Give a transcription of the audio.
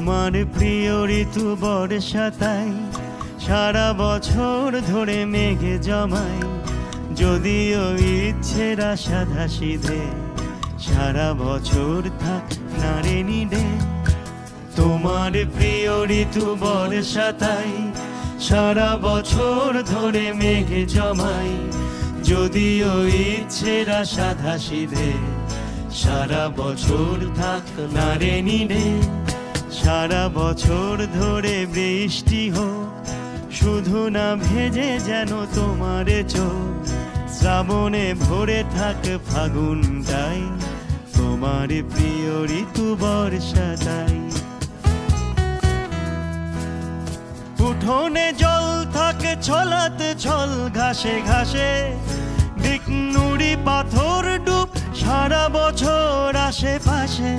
তোমার প্রিয় ঋতু বর্ষাতাই, সারা বছর ধরে মেঘে জমায়। যদিও ইচ্ছেরা সাধা সিধে, সারা বছর থাক নারে নিডে। তোমার প্রিয় ঋতু বর্ষাতাই, সারা বছর ধরে মেঘে জমায়। যদিও ইচ্ছেরা সাধা সিধে, সারা বছর থাক নারে নিডে। সারা বছর ধরে বৃষ্টি হোক, শুধু না ভেজে যেন তোমার চোখ। শ্রাবণে ভরে থাক ফাগুনটাই, তোমার প্রিয় ঋতু বর্ষাতাই। উঠোনে জল থাকে ছলাতে ছল ঘাসে ঘাসে, দিক নুড়ি পাথর ডুব সারা বছর আশেপাশে।